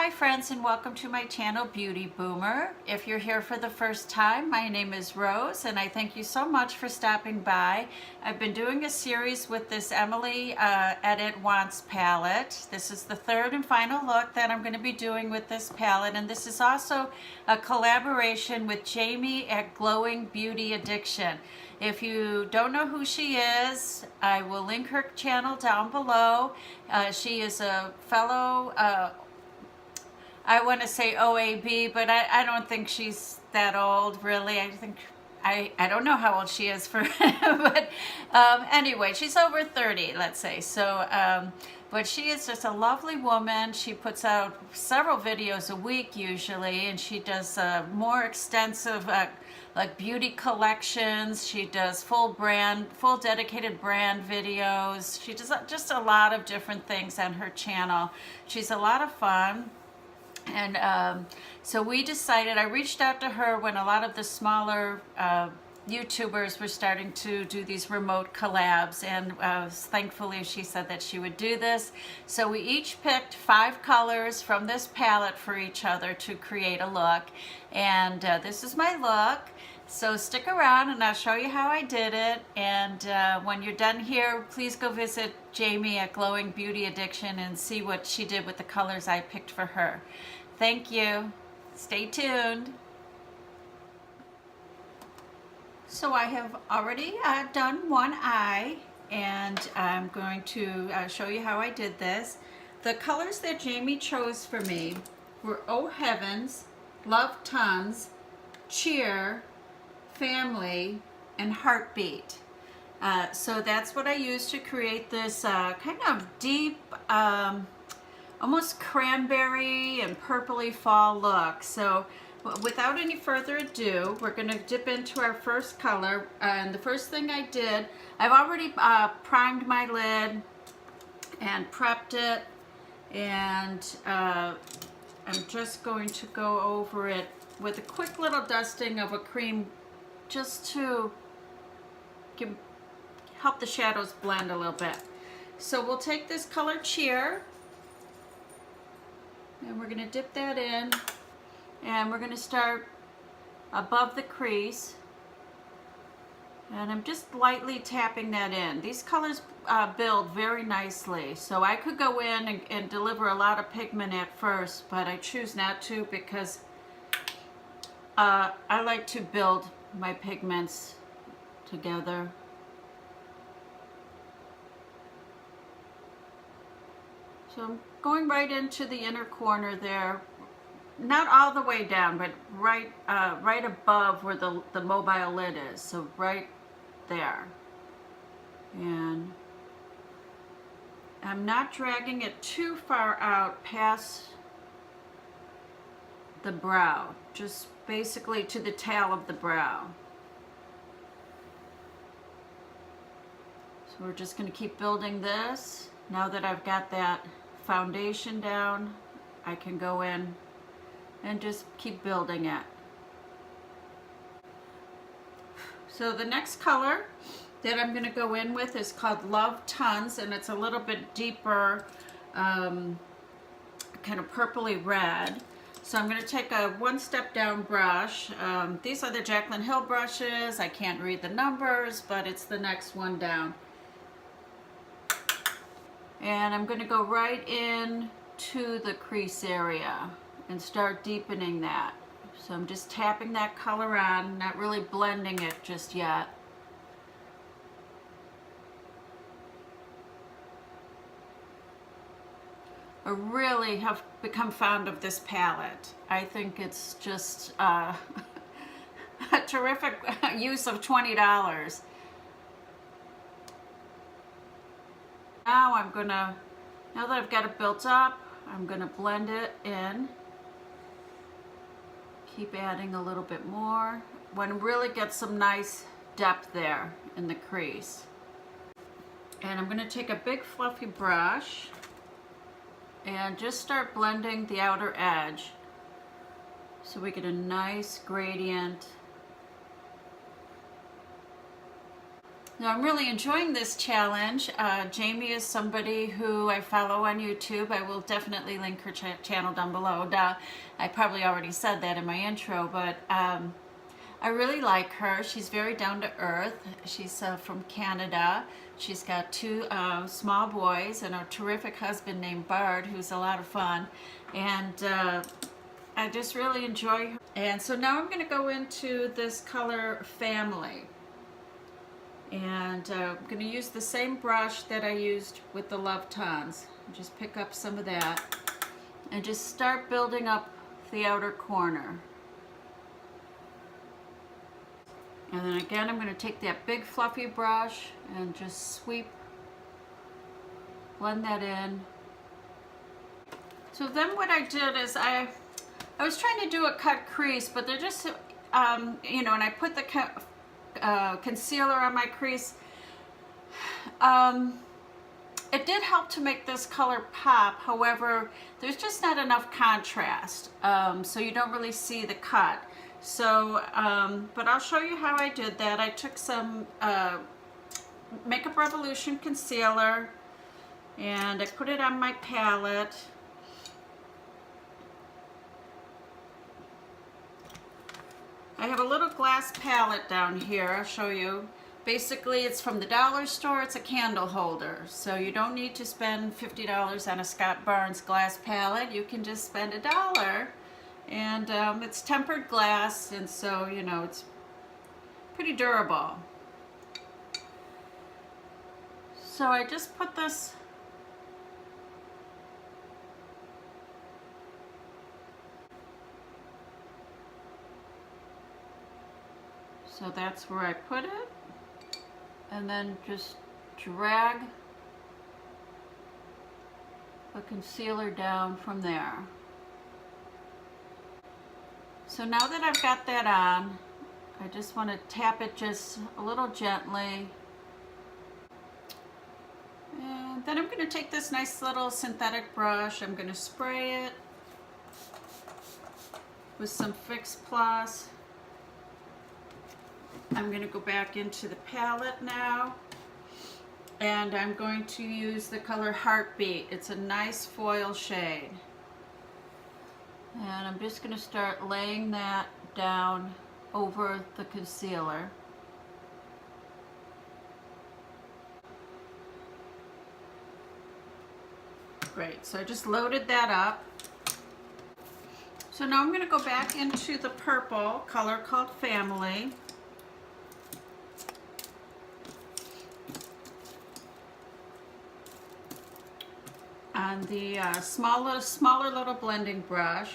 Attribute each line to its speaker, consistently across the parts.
Speaker 1: Hi friends, and welcome to my channel Beauty Boomer. If you're here for the first time, my name is Rose and I thank you so much for stopping by. I've been doing a series with this Emily Edit Wants palette. This is the third and final look that I'm going to be doing with this palette, and this is also a collaboration with Jamie at Glowing Beauty Addiction. If you don't know who she is, I will link her channel down below. She is a fellow I want to say OAB, but I don't think she's that old, really. I don't know how old she is for, but anyway, she's over 30, let's say. So, but she is just a lovely woman. She puts out several videos a week usually, and she does more extensive like beauty collections. She does full dedicated brand videos. She does just a lot of different things on her channel. She's a lot of fun. And so we decided, I reached out to her when a lot of the smaller YouTubers were starting to do these remote collabs, and thankfully she said that she would do this. So we each picked 5 colors from this palette for each other to create a look, and this is my look. So stick around and I'll show you how I did it, and when you're done here, please go visit Jamie at Glowing Beauty Addiction and see what she did with the colors I picked for her. Thank you. Stay tuned. So I have already done one eye, and I'm going to show you how I did this. The colors that Jamie chose for me were Oh Heavens, Love Tons, Cheer, Family, and Heartbeat. So that's what I used to create this kind of deep, almost cranberry and purpley fall look. So without any further ado, we're going to dip into our first color. And the first thing I did, I've already primed my lid and prepped it, and I'm just going to go over it with a quick little dusting of a cream, just to help the shadows blend a little bit. So we'll take this color Cheer, and we're going to dip that in, and we're going to start above the crease, and I'm just lightly tapping that in. These colors build very nicely, so I could go in and deliver a lot of pigment at first, but I choose not to because I like to build my pigments together. So I'm going right into the inner corner there, not all the way down, but right above where the mobile lid is, so right there. And I'm not dragging it too far out past the brow, just basically to the tail of the brow. So we're just going to keep building this. Now that I've got that foundation down, I can go in and just keep building it. So the next color that I'm going to go in with is called Love Tons, and it's a little bit deeper, kind of purpley red. So I'm going to take a 1 step down brush. These are the Jaclyn Hill brushes. I can't read the numbers, but it's the next one down. And I'm going to go right in to the crease area and start deepening that. So I'm just tapping that color on, not really blending it just yet. I really have become fond of this palette. I think it's just a terrific use of $20. Now now that I've got it built up, I'm gonna blend it in. Keep adding a little bit more. Want to really get some nice depth there in the crease. And I'm gonna take a big fluffy brush and just start blending the outer edge so we get a nice gradient. Now I'm really enjoying this challenge. Jamie is somebody who I follow on YouTube. I will definitely link her channel down below. Duh. I probably already said that in my intro, but I really like her. She's very down to earth. She's from Canada. She's got two small boys and a terrific husband named Bard, who's a lot of fun. And I just really enjoy her. And so now I'm going to go into this color Family. And I'm going to use the same brush that I used with the Love Tones. Just pick up some of that and just start building up the outer corner. And then again, I'm going to take that big fluffy brush and just sweep, blend that in. So then what I did is I was trying to do a cut crease, but they're just, you know, and I put the concealer on my crease. It did help to make this color pop. However, there's just not enough contrast, so you don't really see the cut. So, but I'll show you how I did that. I took some Makeup Revolution concealer and I put it on my palette. I have a little glass palette down here. I'll show you. Basically, it's from the dollar store. It's a candle holder. So you don't need to spend $50 on a Scott Barnes glass palette. You can just spend $1. And it's tempered glass, and so, you know, it's pretty durable. So I just put this so that's where I put it, and then just drag the concealer down from there. So now that I've got that on, I just want to tap it just a little gently. And then I'm going to take this nice little synthetic brush. I'm going to spray it with some Fix Plus. I'm going to go back into the palette now. And I'm going to use the color Heartbeat. It's a nice foil shade. And I'm just going to start laying that down over the concealer. Great, so I just loaded that up. So now I'm going to go back into the purple color called Family. On the smaller little blending brush,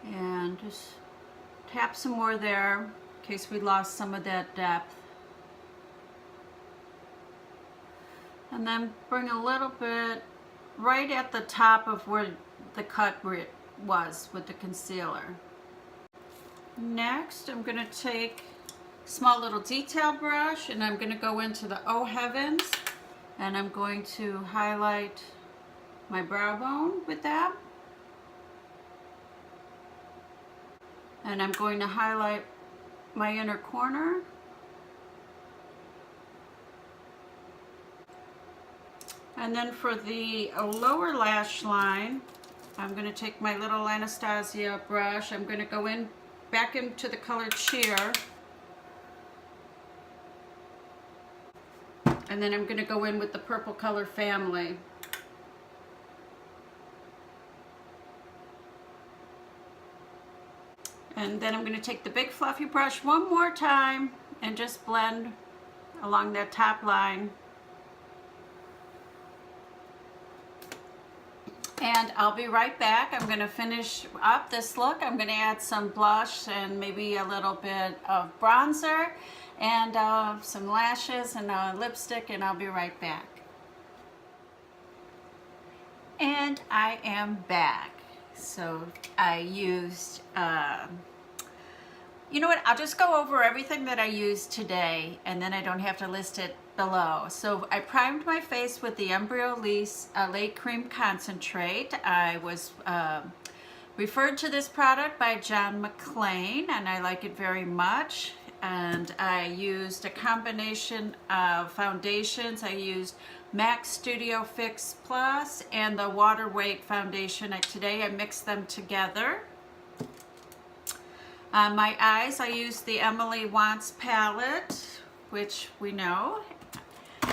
Speaker 1: and just tap some more there in case we lost some of that depth, and then bring a little bit right at the top of where the cut was with the concealer. Next, I'm going to take a small little detail brush and I'm going to go into the Oh Heavens. And I'm going to highlight my brow bone with that. And I'm going to highlight my inner corner. And then for the lower lash line, I'm going to take my little Anastasia brush. I'm going to go in back into the color Cheer. And then I'm going to go in with the purple color Family. And then I'm going to take the big fluffy brush one more time and just blend along that top line. And I'll be right back. I'm going to finish up this look. I'm going to add some blush and maybe a little bit of bronzer and some lashes and lipstick, and I'll be right back. And I am back. So I used, you know what, I'll just go over everything that I used today and then I don't have to list it below. So I primed my face with the Embryolisse Late Cream Concentrate. I was referred to this product by John McClain and I like it very much. and I used a combination of foundations. I used MAC Studio Fix Plus and the Water Weight foundation. Today I mixed them together. On my eyes, I used the Emily Wants palette, which we know.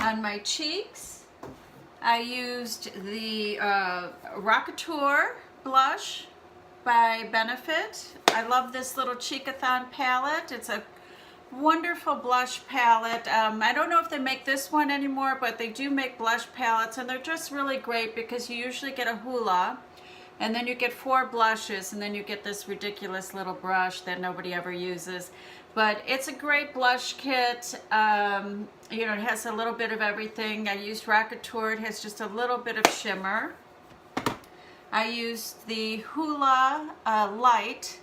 Speaker 1: On my cheeks, I used the Rockateur blush by Benefit. I love this little Cheekathon palette. It's a wonderful blush palette. I don't know if they make this one anymore, but they do make blush palettes, and they're just really great because you usually get a Hoola, and then you get 4 blushes, and then you get this ridiculous little brush that nobody ever uses. But it's a great blush kit. You know, it has a little bit of everything. I used Rockateur. It has just a little bit of shimmer. I used the Hoola Light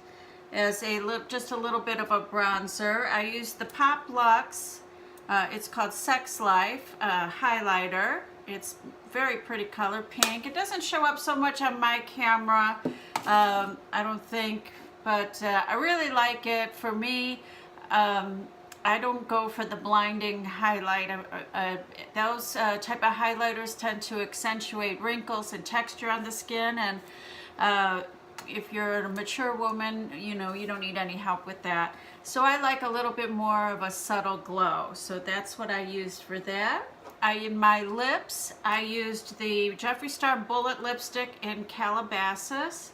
Speaker 1: as just a little bit of a bronzer. I used the Pop Luxe, it's called Sex Life highlighter. It's very pretty color, pink. It doesn't show up so much on my camera, I don't think, but I really like it. For me, I don't go for the blinding highlight. Those type of highlighters tend to accentuate wrinkles and texture on the skin, and if you're a mature woman, you know, you don't need any help with that. So I like a little bit more of a subtle glow. So that's what I used for that. In my lips, I used the Jeffree Star Bullet Lipstick in Calabasas.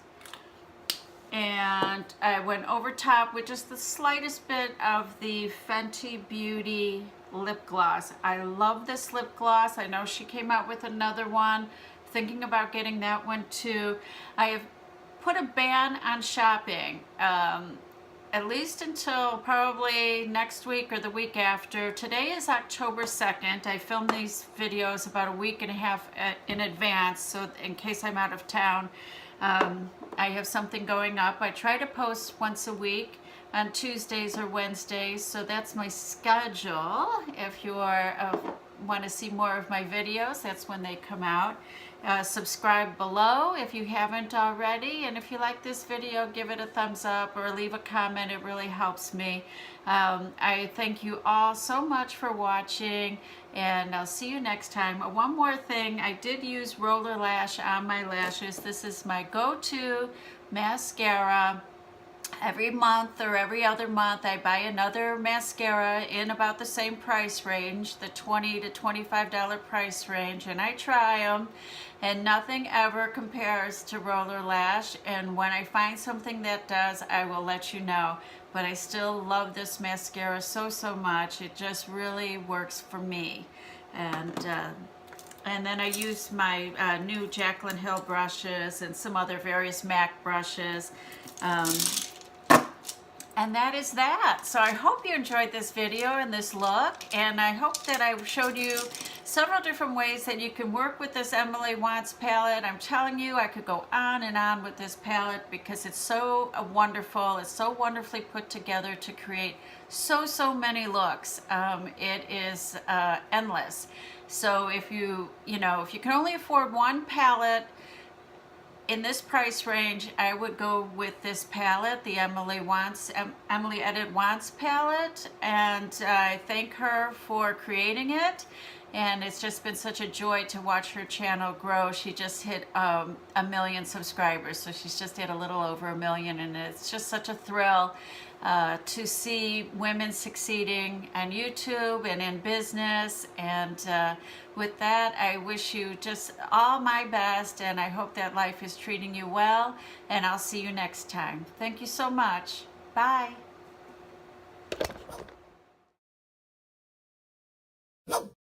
Speaker 1: And I went over top with just the slightest bit of the Fenty Beauty lip gloss. I love this lip gloss. I know she came out with another one. Thinking about getting that one too. I have put a ban on shopping, at least until probably next week or the week after. Today is October 2nd. I filmed these videos about a week and a half in advance, so in case I'm out of town. I have something going up. I try to post once a week on Tuesdays or Wednesdays, so that's my schedule. If you want to see more of my videos, that's when they come out. Subscribe below if you haven't already, and if you like this video, give it a thumbs up or leave a comment. It really helps me. I thank you all so much for watching, and I'll see you next time. One more thing, I did use Roller Lash on my lashes. This is my go-to mascara. Every month or every other month, I buy another mascara in about the same price range, the $20 to $25 price range, and I try them, and nothing ever compares to Roller Lash. And when I find something that does, I will let you know. But I still love this mascara so much. It just really works for me. And then I use my new Jaclyn Hill brushes and some other various MAC brushes. And that is that. So I hope you enjoyed this video and this look, and I hope that I showed you several different ways that you can work with this Emily Wants palette. I'm telling you, I could go on and on with this palette because it's so wonderful. It's so wonderfully put together to create so many looks. It is endless. So if you can only afford one palette in this price range, I would go with this palette, the Emily Edit Wants palette, and I thank her for creating it. And it's just been such a joy to watch her channel grow. She just hit 1 million subscribers, so she's just hit a little over 1 million, and it's just such a thrill to see women succeeding on YouTube and in business. And with that, I wish you just all my best, and I hope that life is treating you well, and I'll see you next time. Thank you so much. Bye.